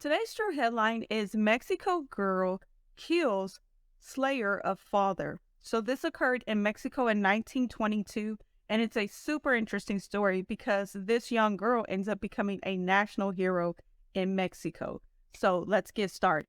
Today's true headline is Mexico Girl Kills Slayer of Father. So this occurred in Mexico in 1922, and it's a super interesting story because this young girl ends up becoming a national hero in Mexico. So let's get started.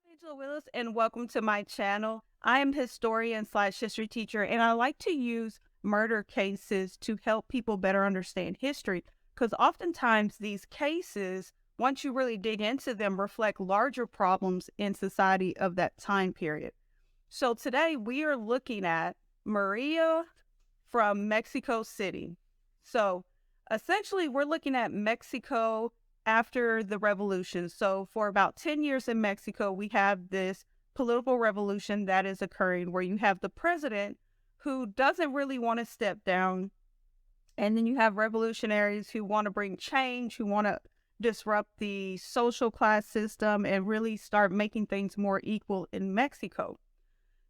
Angela Willis, and welcome to my channel. I am historian slash history teacher, and I like to use murder cases to help people better understand history, because oftentimes these cases, once you really dig into them, reflect larger problems in society of that time period. So today we are looking at Maria from Mexico City. So essentially we're looking at Mexico after the revolution. So for about 10 years in Mexico, we have this political revolution that is occurring where you have the president who doesn't really want to step down. And then you have revolutionaries who want to bring change, who want to disrupt the social class system and really start making things more equal in Mexico.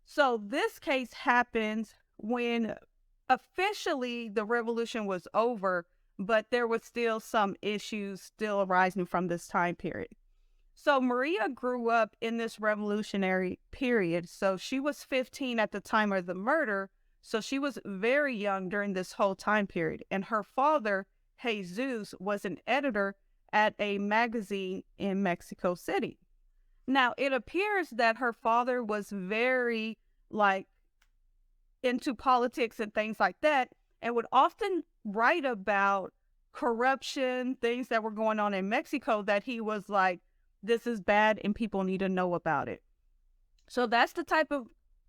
So this case happens when officially the revolution was over, but there was still some issues still arising from this time period. So Maria grew up in this revolutionary period. So she was 15 at the time of the murder. So she was very young during this whole time period. And her father, Jesus, was an editor at a magazine in Mexico City. Now, it appears that her father was very, into politics and things like that, and would often write about corruption, things that were going on in Mexico, that he was like, this is bad and people need to know about it. So that's the type of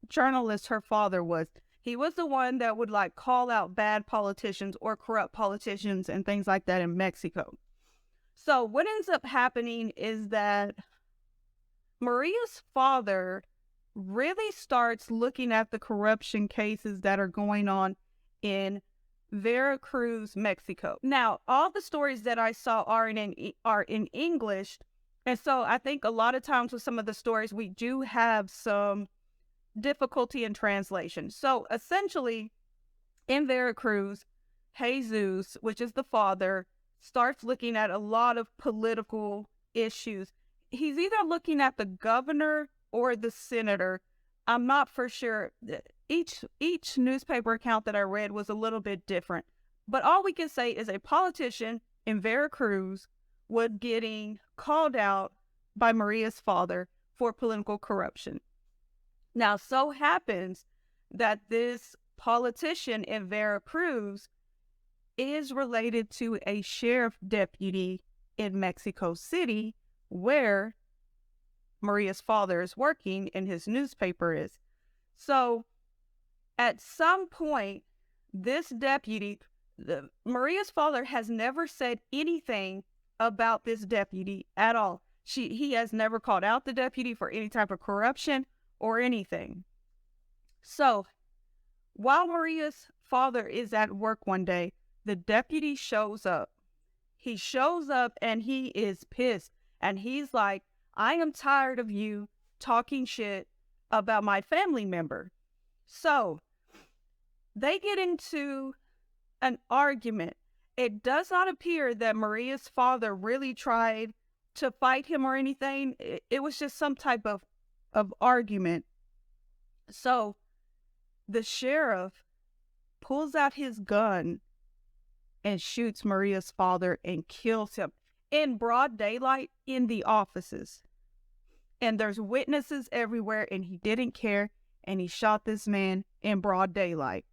journalist her father was. He was the one that would call out bad politicians or corrupt politicians and things like that in Mexico. So what ends up happening is that Maria's father really starts looking at the corruption cases that are going on in Veracruz, Mexico. Now, all the stories that I saw are in English, and so I think a lot of times with some of the stories, we do have some difficulty in translation. So essentially, in Veracruz, Jesus, which is the father, starts looking at a lot of political issues. He's either looking at the governor or the senator. I'm not for sure. Each newspaper account that I read was a little bit different. But all we can say is a politician in Veracruz was getting called out by Maria's father for political corruption. Now, so happens that this politician in Veracruz is related to a sheriff deputy in Mexico City, where Maria's father is working and his newspaper is. So at some point, this deputy, Maria's father has never said anything about this deputy at all. He has never called out the deputy for any type of corruption or anything. So while Maria's father is at work one day, the deputy shows up. He shows up and he is pissed. And he's like, I am tired of you talking shit about my family member. So they get into an argument. It does not appear that Maria's father really tried to fight him or anything. It was just some type of argument. So the sheriff pulls out his gun and shoots Maria's father and kills him in broad daylight in the offices. And there's witnesses everywhere, and he didn't care, and he shot this man in broad daylight.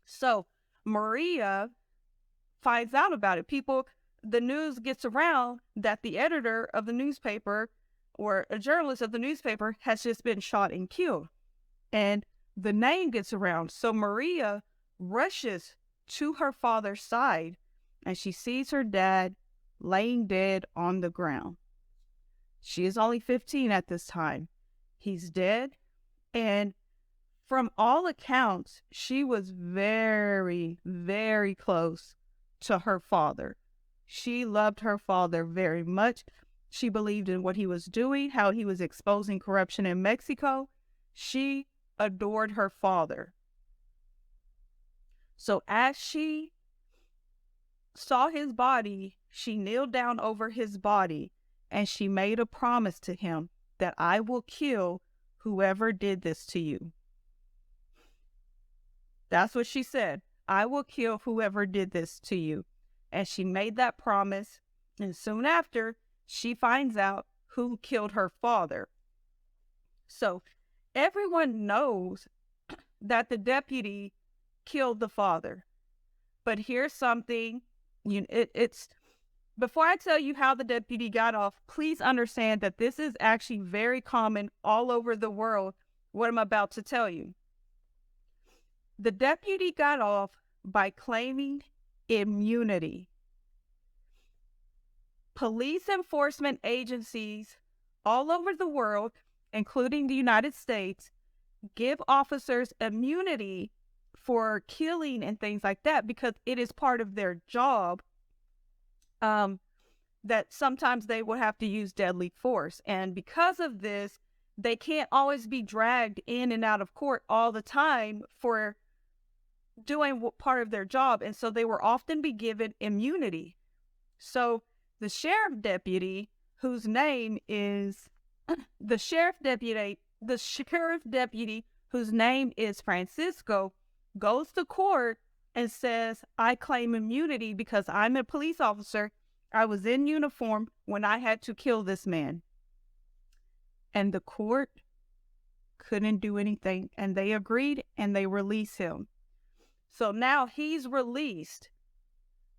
So Maria finds out about it. The news gets around that the editor of the newspaper or a journalist of the newspaper has just been shot and killed. And the name gets around. So Maria rushes to her father's side, and she sees her dad laying dead on the ground. She is only 15 at this time. He's dead. And from all accounts, she was very, very close to her father. She loved her father very much. She believed in what he was doing, how he was exposing corruption in Mexico. She adored her father. So as she saw his body, she kneeled down over his body and she made a promise to him that I will kill whoever did this to you. That's what she said. I will kill whoever did this to you. And she made that promise. And soon after, she finds out who killed her father. So everyone knows that the deputy killed the father. But here's something, it's before I tell you how the deputy got off, please understand that this is actually very common all over the world, what I'm about to tell you. The deputy got off by claiming immunity. Police enforcement agencies all over the world, including the United States, give officers immunity for killing and things like that because it is part of their job, that sometimes they will have to use deadly force. And because of this, they can't always be dragged in and out of court all the time for doing part of their job. And so they will often be given immunity. So the sheriff deputy, whose name is the sheriff deputy, whose name is Francisco, goes to court and says, I claim immunity because I'm a police officer. I was in uniform when I had to kill this man. And the court couldn't do anything. And they agreed and they released him. So now he's released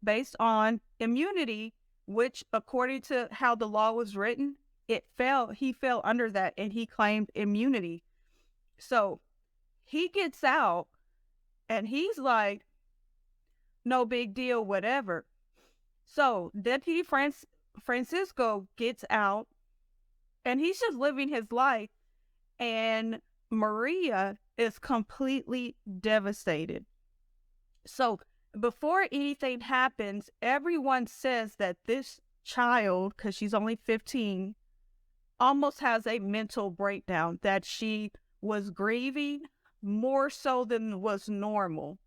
based on immunity, which according to how the law was written, he fell under that and he claimed immunity. So he gets out and he's like, no big deal, whatever. So Deputy Francisco gets out and he's just living his life. And Maria is completely devastated. So before anything happens, everyone says that this child, because she's only 15, almost has a mental breakdown, that she was grieving more so than was normal.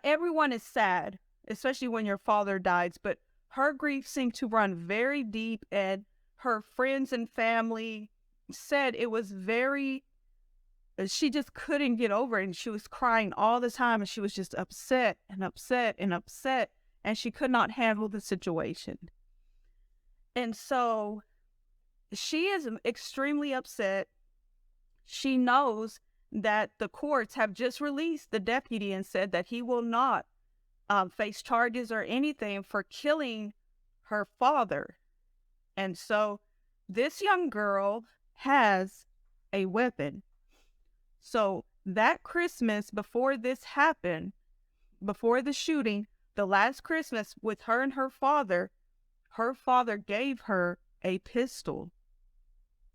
Everyone is sad, especially when your father dies, but her grief seemed to run very deep, and her friends and family said it was she just couldn't get over it, and she was crying all the time, and she was just upset and upset and upset, and she could not handle the situation. And so she is extremely upset. She knows that the courts have just released the deputy and said that he will not face charges or anything for killing her father. And so this young girl has a weapon. So that Christmas, before this happened, before the shooting, the last Christmas with her and her father gave her a pistol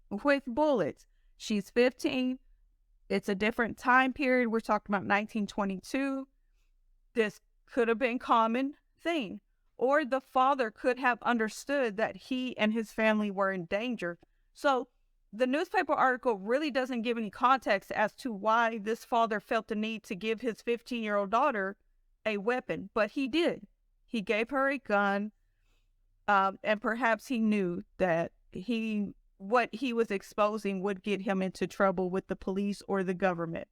with bullets. She's 15. It's a different time period. We're talking about 1922. This could have been a common thing. Or the father could have understood that he and his family were in danger. So the newspaper article really doesn't give any context as to why this father felt the need to give his 15-year-old daughter a weapon, but he did. He gave her a gun, and perhaps he knew that what he was exposing would get him into trouble with the police or the government.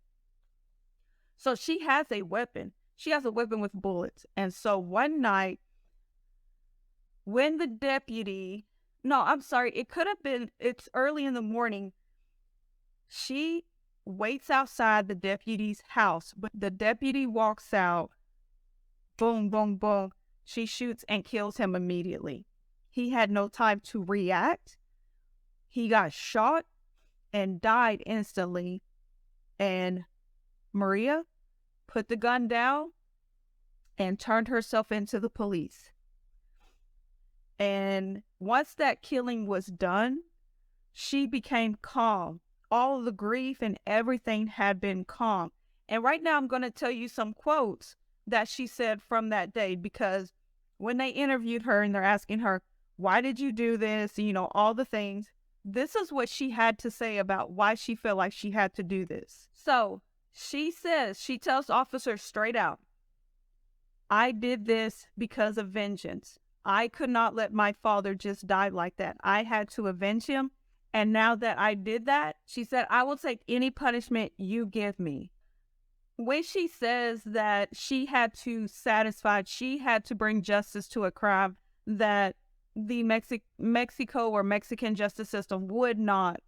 So she has a weapon. She has a weapon with bullets. And so one night, when the deputy, it's early in the morning, she waits outside the deputy's house, but the deputy walks out, boom, boom, boom. She shoots and kills him immediately. He had no time to react. He got shot and died instantly. And Maria put the gun down and turned herself into the police. And once that killing was done, she became calm. All of the grief and everything had been calm. And right now I'm going to tell you some quotes that she said from that day, because when they interviewed her and they're asking her, why did you do this? All the things. This is what she had to say about why she felt like she had to do this. So she tells officers straight out, I did this because of vengeance. I could not let my father just die like that. I had to avenge him. And now that I did that, she said, I will take any punishment you give me. When she says that she had to bring justice to a crime that the Mexico or Mexican justice system would not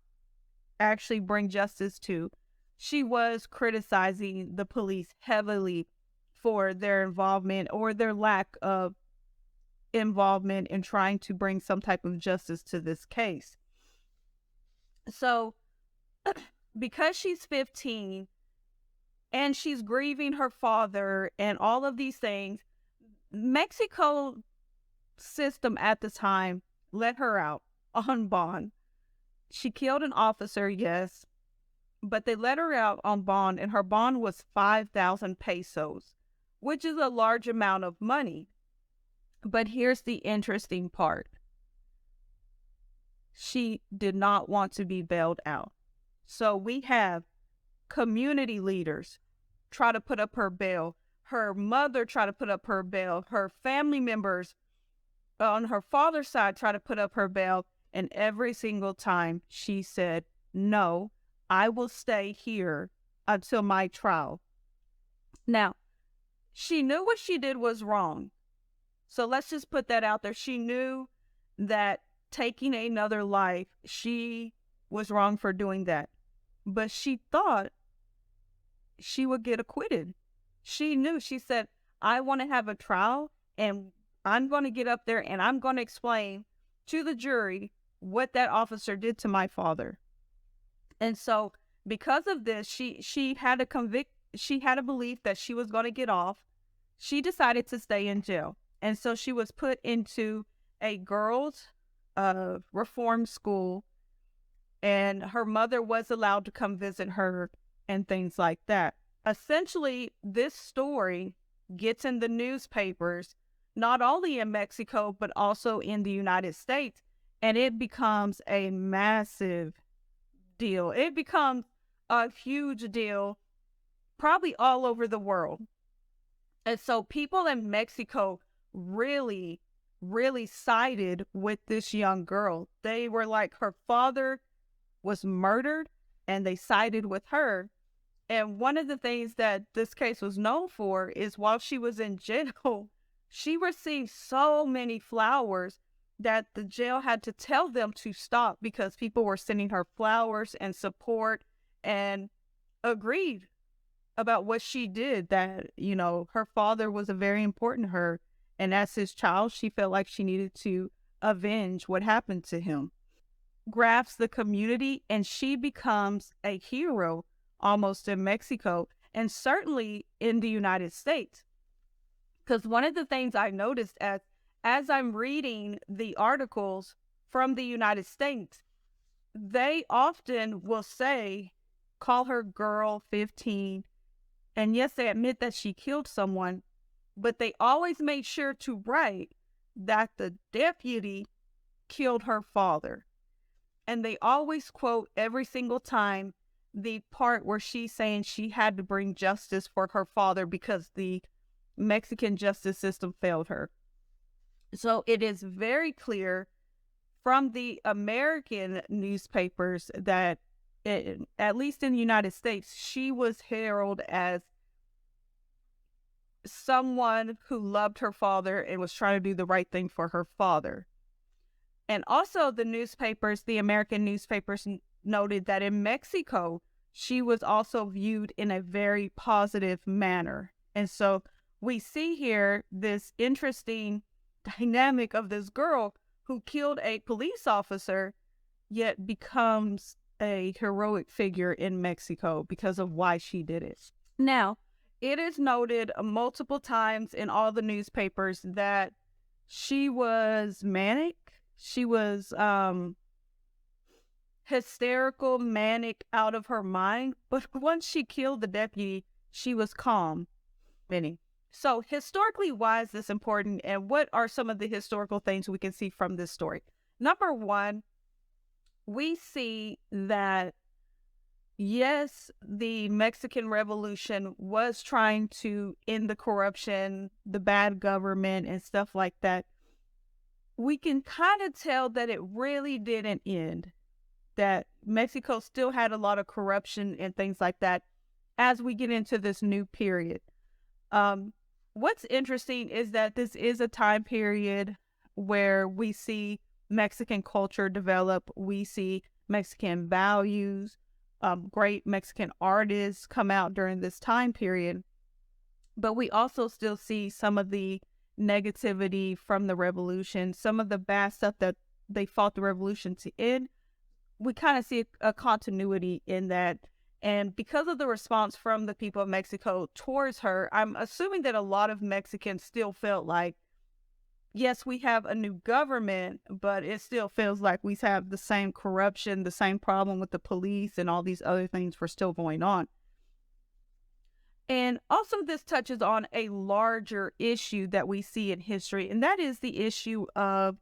actually bring justice to, she was criticizing the police heavily for their involvement or their lack of involvement in trying to bring some type of justice to this case. So because she's 15 and she's grieving her father and all of these things, Mexico system at the time let her out on bond. She killed an officer, yes, but they let her out on bond, and her bond was 5,000 pesos, which is a large amount of money. But here's the interesting part. She did not want to be bailed out. So we have community leaders try to put up her bail. Her mother try to put up her bail. Her family members on her father's side try to put up her bail. And every single time she said, no, I will stay here until my trial. Now, she knew what she did was wrong. So let's just put that out there. She knew that taking another life, she was wrong for doing that. But she thought she would get acquitted. She knew. She said, I want to have a trial, and I'm going to get up there and I'm going to explain to the jury what that officer did to my father. And so because of this, she had a belief that she was going to get off. She decided to stay in jail. And so she was put into a girls' reform school, and her mother was allowed to come visit her and things like that. Essentially, this story gets in the newspapers, not only in Mexico, but also in the United States, and it becomes a massive deal. It becomes a huge deal, probably all over the world. And so people in Mexico really, really sided with this young girl. They were like, her father was murdered, and they sided with her. And one of the things that this case was known for is while she was in jail, she received so many flowers that the jail had to tell them to stop because people were sending her flowers and support and agreed about what she did, that, her father was very important to her. And as his child, she felt like she needed to avenge what happened to him. Grafts the community, and she becomes a hero almost in Mexico, and certainly in the United States. Because one of the things I noticed as I'm reading the articles from the United States, they often will call her girl 15, and yes, they admit that she killed someone, but they always made sure to write that the deputy killed her father. And they always quote every single time the part where she's saying she had to bring justice for her father because the Mexican justice system failed her. So it is very clear from the American newspapers that, at least in the United States, she was heralded as someone who loved her father and was trying to do the right thing for her father. And also the American newspapers noted that in Mexico, she was also viewed in a very positive manner. And so we see here this interesting dynamic of this girl who killed a police officer, yet becomes a heroic figure in Mexico because of why she did it. Now, it is noted multiple times in all the newspapers that she was manic. She was hysterical, manic, out of her mind. But once she killed the deputy, she was calm. So historically, why is this important, and what are some of the historical things we can see from this story? Number one, we see that yes, the Mexican Revolution was trying to end the corruption, the bad government, and stuff like that. We can kind of tell that it really didn't end, that Mexico still had a lot of corruption and things like that as we get into this new period. What's interesting is that this is a time period where we see Mexican culture develop, we see Mexican values, great Mexican artists come out during this time period, but we also still see some of the negativity from the revolution, some of the bad stuff that they fought the revolution to end. We kind of see a continuity in that. And because of the response from the people of Mexico towards her, I'm assuming that a lot of Mexicans still felt like, yes, we have a new government, but it still feels like we have the same corruption, the same problem with the police, and all these other things were still going on. And also, this touches on a larger issue that we see in history, and that is the issue of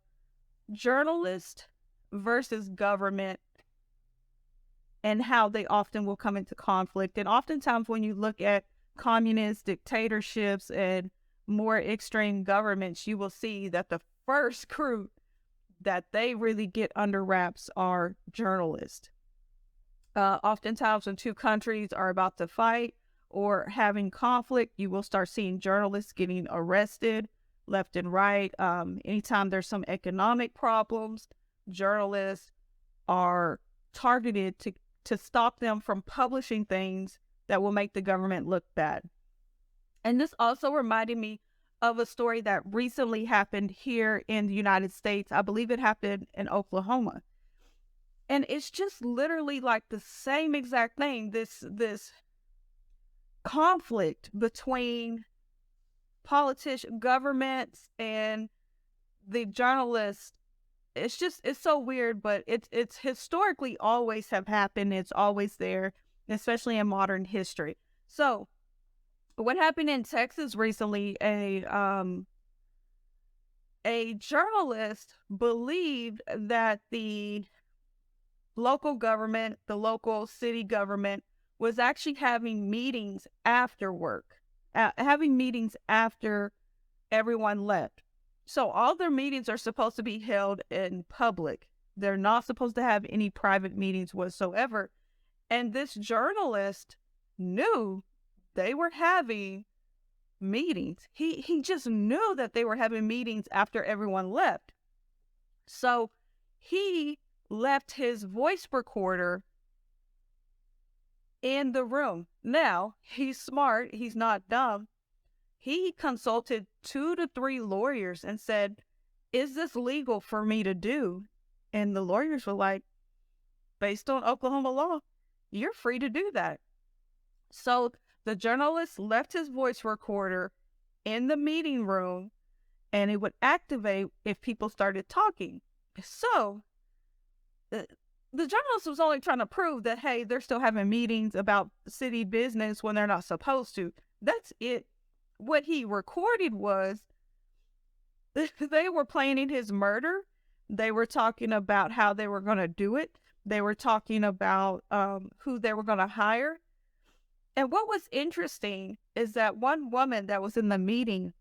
journalist versus government and how they often will come into conflict. And oftentimes when you look at communist dictatorships and more extreme governments, you will see that the first group that they really get under wraps are journalists. Oftentimes when two countries are about to fight or having conflict, you will start seeing journalists getting arrested left and right. Anytime there's some economic problems, journalists are targeted to stop them from publishing things that will make the government look bad. And this also reminded me of a story that recently happened here in the United States. I believe it happened in Oklahoma. And it's just literally like the same exact thing, this conflict between politicians, governments, and the journalists. It's so weird, but it's historically always have happened. It's always there, especially in modern history. So what happened in Texas recently, a journalist believed that the local government, the local city government, was actually having meetings after work, having meetings after everyone left. So all their meetings are supposed to be held in public. They're not supposed to have any private meetings whatsoever. And this journalist knew they were having meetings. He just knew that they were having meetings after everyone left. So he left his voice recorder in the room. Now, he's smart. He's not dumb. He consulted 2 to 3 lawyers and said, is this legal for me to do? And the lawyers were like, based on Oklahoma law, you're free to do that. So the journalist left his voice recorder in the meeting room, and it would activate if people started talking. So the journalist was only trying to prove that, hey, they're still having meetings about city business when they're not supposed to. That's it. What he recorded was they were planning his murder. They were talking about how they were going to do it. They were talking about who they were going to hire. And what was interesting is that one woman that was in the meeting,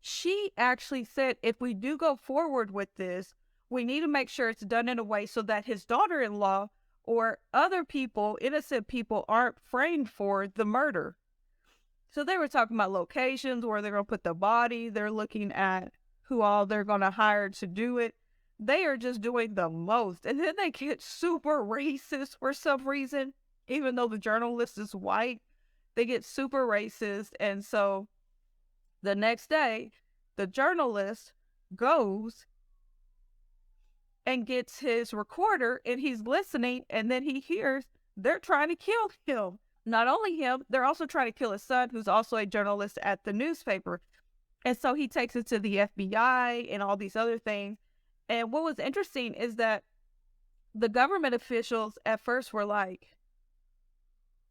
she actually said, if we do go forward with this, we need to make sure it's done in a way so that his daughter-in-law or other people, innocent people, aren't framed for the murder. So they were talking about locations, where they're going to put the body. They're looking at who all they're going to hire to do it. They are just doing the most. And then they get super racist for some reason, even though the journalist is white. They get super racist. And so the next day, the journalist goes and gets his recorder, and he's listening, and then he hears they're trying to kill him. Not only him, they're also trying to kill his son, who's also a journalist at the newspaper. And so he takes it to the FBI and all these other things. And what was interesting is that the government officials at first were like,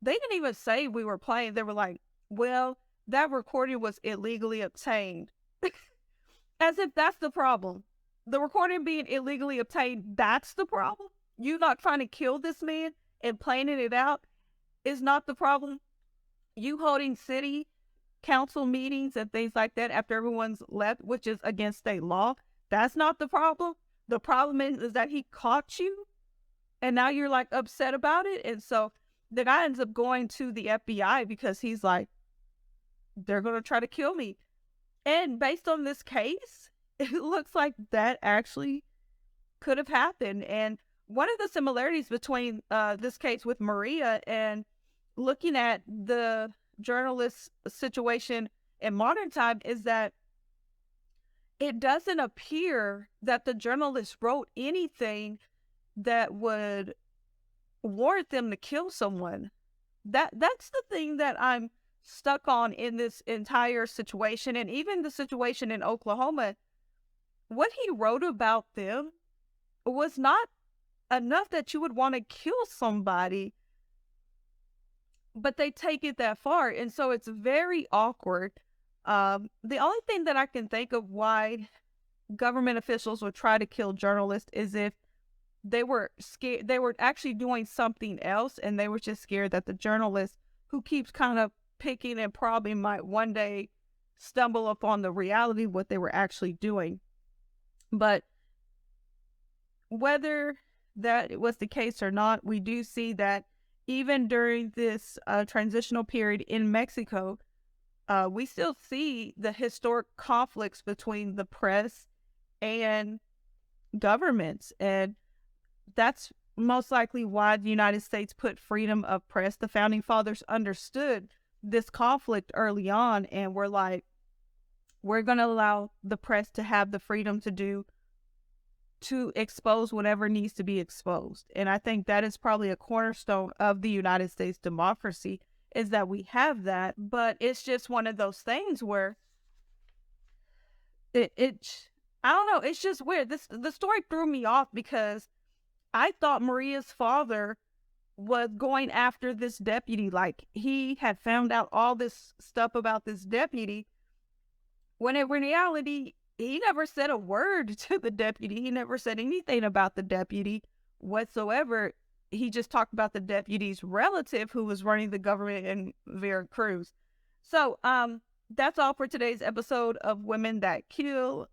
they didn't even say we were playing. They were like, well, that recording was illegally obtained. As if that's the problem. The recording being illegally obtained, that's the problem? You not trying to kill this man and planning it out is not the problem? You holding city council meetings and things like that after everyone's left, which is against state law, that's not the problem? The problem is that he caught you and now you're like upset about it. And so the guy ends up going to the FBI because he's like, they're going to try to kill me. And based on this case, it looks like that actually could have happened. And one of the similarities between this case with Maria and looking at the journalist situation in modern time is that it doesn't appear that the journalist wrote anything that would warrant them to kill someone. That's the thing that I'm stuck on in this entire situation, and even the situation in Oklahoma. What he wrote about them was not enough that you would want to kill somebody, but they take it that far, and so it's very awkward. The only thing that I can think of why government officials would try to kill journalists is if they were scared, they were actually doing something else, and they were just scared that the journalist who keeps kind of picking and probing might one day stumble upon the reality of what they were actually doing. But whether that was the case or not, we do see that even during this transitional period in Mexico, we still see the historic conflicts between the press and governments. And that's most likely why the United States put freedom of press. The founding fathers understood this conflict early on and were like, we're going to allow the press to have the freedom to expose whatever needs to be exposed. And I think that is probably a cornerstone of the United States democracy, is that we have that. But it's just one of those things where I don't know, it's just weird. The story threw me off because I thought Maria's father was going after this deputy. Like, he had found out all this stuff about this deputy, when in reality, he never said a word to the deputy. He never said anything about the deputy whatsoever. He just talked about the deputy's relative who was running the government in Veracruz. So that's all for today's episode of Women That Kill.